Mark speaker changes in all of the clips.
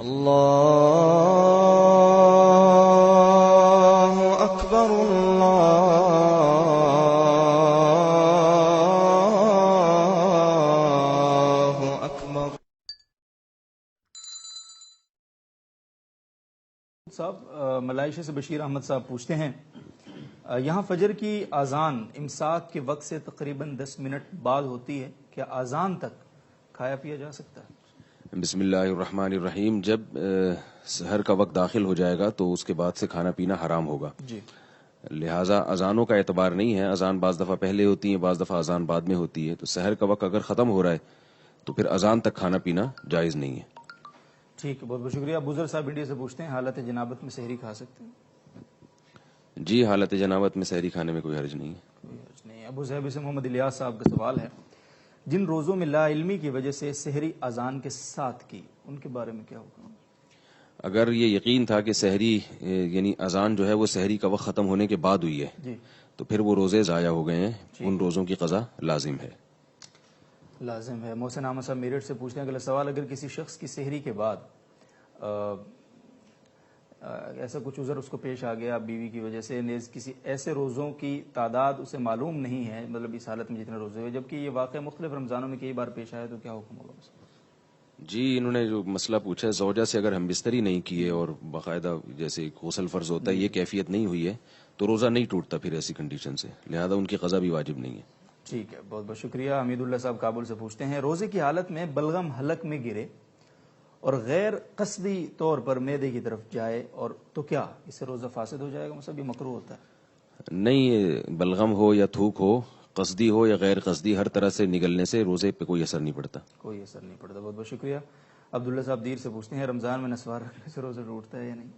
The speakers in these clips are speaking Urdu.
Speaker 1: اللہ اکبر اللہ اکبر۔
Speaker 2: صاحب ملائیشیا سے بشیر احمد صاحب پوچھتے ہیں، یہاں فجر کی اذان امساک کے وقت سے تقریباً 10 منٹ بعد ہوتی ہے، کیا اذان تک کھایا پیا جا سکتا ہے؟
Speaker 3: بسم اللہ الرحمن الرحیم۔ جب سحر کا وقت داخل ہو جائے گا تو اس کے بعد سے کھانا پینا حرام ہوگا،
Speaker 2: جی،
Speaker 3: لہٰذا اذانوں کا اعتبار نہیں ہے۔ اذان بعض دفعہ پہلے ہوتی ہے، بعض دفعہ اذان بعد میں ہوتی ہے، تو سحر کا وقت اگر ختم ہو رہا ہے تو پھر اذان تک کھانا پینا جائز نہیں ہے۔
Speaker 2: ٹھیک ہے، بہت بہت شکریہ۔ بزر صاحب انڈیا سے پوچھتے ہیں، حالت جنابت میں سحری کھا سکتے ہیں؟
Speaker 3: جی، حالت جنابت میں سحری کھانے میں کوئی حرج نہیں ہے۔
Speaker 2: کوئی حرج نہیں۔ ابو صاحب سے محمد الیاس صاحب کا سوال ہے، جن روزوں میں لا علمی کی وجہ سے سحری اذان کے ساتھ کی، ان کے بارے میں کیا حکم؟
Speaker 3: اگر یہ یقین تھا کہ سحری یعنی اذان جو ہے وہ سحری کا وقت ختم ہونے کے بعد ہوئی ہے
Speaker 2: جی،
Speaker 3: تو پھر وہ روزے ضائع ہو گئے ہیں، ان روزوں کی قضا لازم ہے۔
Speaker 2: لازم ہے۔ محسن احمد صاحب میرٹھ سے پوچھتے ہیں اگلا سوال، اگر کسی شخص کی سحری کے بعد ایسا کچھ عذر اس کو پیش آ گیا بیوی کی وجہ سے، نیز کسی ایسے روزوں کی تعداد اسے معلوم نہیں ہے، مطلب اس حالت میں جتنے روزے ہوئے، جبکہ یہ واقعہ مختلف رمضانوں میں کئی بار پیش آیا، تو کیا حکم ہوگا؟
Speaker 3: جی، انہوں نے جو مسئلہ پوچھا ہے، زوجہ سے اگر ہم بستری نہیں کیے اور باقاعدہ جیسے غسل فرض ہوتا ہے یہ کیفیت نہیں ہوئی ہے تو روزہ نہیں ٹوٹتا پھر ایسی کنڈیشن سے، لہذا ان کی قضا بھی واجب نہیں ہے۔
Speaker 2: ٹھیک ہے، بہت بہت شکریہ۔ حمید اللہ صاحب کابل سے پوچھتے ہیں، روزے کی حالت میں بلغم حلق میں گرے اور غیر قصدی طور پر معدے کی طرف جائے اور تو کیا اس سے روزہ فاسد ہو جائے گا؟ مطلب یہ مکروہ ہوتا ہے؟
Speaker 3: نہیں، بلغم ہو یا تھوک ہو، قصدی ہو یا غیر قصدی، ہر طرح سے نگلنے سے روزے پہ کوئی اثر نہیں پڑتا۔
Speaker 2: کوئی اثر نہیں پڑتا۔ بہت بہت شکریہ۔ عبداللہ صاحب دیر سے پوچھتے ہیں، رمضان میں نسوار رکھنے سے روزہ ٹوٹتا ہے یا نہیں؟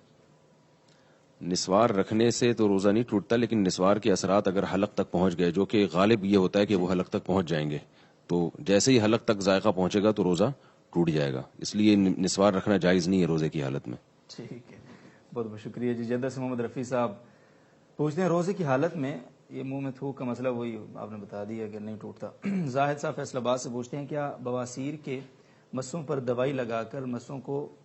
Speaker 3: نسوار رکھنے سے تو روزہ نہیں ٹوٹتا، لیکن نسوار کے اثرات اگر حلق تک پہنچ گئے، جو کہ غالب یہ ہوتا ہے کہ وہ حلق تک پہنچ جائیں گے، تو جیسے ہی حلق تک ذائقہ پہنچے گا تو روزہ ٹوٹ جائے گا، اس لیے نسوار رکھنا جائز نہیں ہے روزے کی حالت میں۔
Speaker 2: ٹھیک ہے، بہت بہت شکریہ جی۔ جدہ سے محمد رفیع صاحب پوچھتے ہیں، روزے کی حالت میں یہ منہ میں تھوک کا مسئلہ وہی آپ نے بتا دیا کہ نہیں ٹوٹتا۔ زاہد صاحب فیصل آباد سے پوچھتے ہیں، کیا بواسیر کے مسوں پر دوائی لگا کر مسوں کو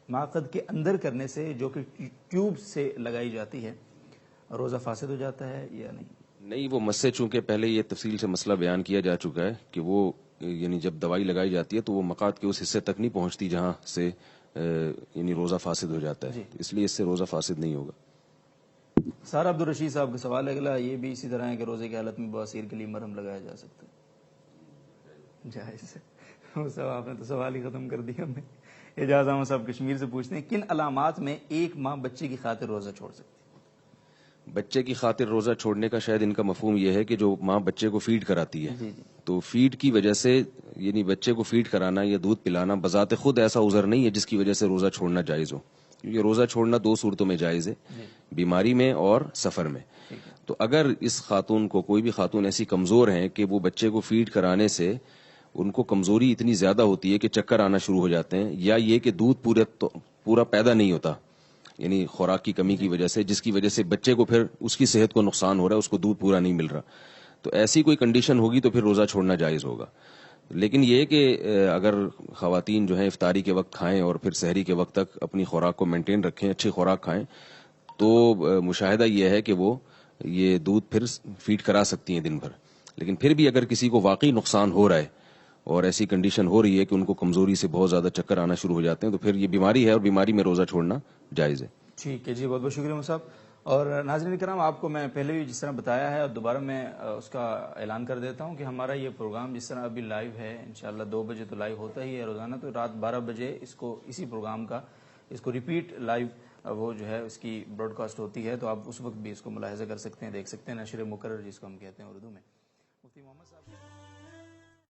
Speaker 2: معقد کے اندر کرنے سے جو کہ ٹیوب سے لگائی جاتی ہے روزہ فاسد ہو جاتا ہے یا نہیں؟
Speaker 3: نہیں، وہ مسے چونکہ پہلے یہ تفصیل سے مسئلہ بیان کیا جا چکا ہے کہ وہ یعنی جب دوائی لگائی جاتی ہے تو وہ مقاد کے اس حصے تک نہیں پہنچتی جہاں سے یعنی روزہ فاسد ہو جاتا ہے، اس لیے اس سے روزہ فاسد نہیں ہوگا۔
Speaker 2: سارا عبدالرشید صاحب کا سوال ہے اگلا، یہ بھی اسی طرح ہے کہ روزے کی حالت میں بواسیر کے لیے مرہم لگایا جا سکتا ہے؟ جائز ہے۔ آپ نے تو سوال ہی ختم کر دیا ہمیں۔ اعجاز احمد صاحب کشمیر سے پوچھتے ہیں، کن علامات میں ایک ماں بچے کی خاطر روزہ چھوڑ سکتی ہے؟
Speaker 3: بچے کی خاطر روزہ چھوڑنے کا شاید ان کا مفہوم یہ ہے کہ جو ماں بچے کو فیڈ کراتی ہے، تو فیڈ کی وجہ سے یعنی بچے کو فیڈ کرانا یا دودھ پلانا بذات خود ایسا عذر نہیں ہے جس کی وجہ سے روزہ چھوڑنا جائز ہو، کیونکہ روزہ چھوڑنا دو صورتوں میں جائز ہے، بیماری میں اور سفر میں۔ تو اگر اس خاتون کو، کوئی بھی خاتون ایسی کمزور ہیں کہ وہ بچے کو فیڈ کرانے سے ان کو کمزوری اتنی زیادہ ہوتی ہے کہ چکر آنا شروع ہو جاتے ہیں، یا یہ کہ دودھ پورا پیدا نہیں ہوتا یعنی خوراک کی کمی کی وجہ سے، جس کی وجہ سے بچے کو پھر اس کی صحت کو نقصان ہو رہا ہے، اس کو دودھ پورا نہیں مل رہا، تو ایسی کوئی کنڈیشن ہوگی تو پھر روزہ چھوڑنا جائز ہوگا۔ لیکن یہ کہ اگر خواتین جو ہیں افطاری کے وقت کھائیں اور پھر سحری کے وقت تک اپنی خوراک کو مینٹین رکھیں، اچھی خوراک کھائیں، تو مشاہدہ یہ ہے کہ وہ یہ دودھ پھر فیڈ کرا سکتی ہیں دن بھر۔ لیکن پھر بھی اگر کسی کو واقعی نقصان ہو رہا ہے اور ایسی کنڈیشن ہو رہی ہے کہ ان کو کمزوری سے بہت زیادہ چکر آنا شروع ہو جاتے ہیں، تو پھر یہ بیماری ہے اور بیماری میں روزہ چھوڑنا جائز ہے۔
Speaker 2: ٹھیک ہے جی، بہت بہت شکریہ صاحب۔ اور ناظرین کرام، آپ کو میں پہلے بھی جس طرح بتایا ہے اور دوبارہ میں اس کا اعلان کر دیتا ہوں کہ ہمارا یہ پروگرام جس طرح ابھی لائیو ہے، انشاءاللہ 2 بجے تو لائیو ہوتا ہی ہے روزانہ، تو رات 12 بجے اس کو اسی پروگرام کا اس کو ریپیٹ لائیو وہ جو ہے اس کی براڈ کاسٹ ہوتی ہے، تو آپ اس وقت بھی اس کو ملاحظہ کر سکتے ہیں، دیکھ سکتے ہیں، نشر مقرر جس کو ہم کہتے ہیں اردو میں۔ مفتی محمد صاحب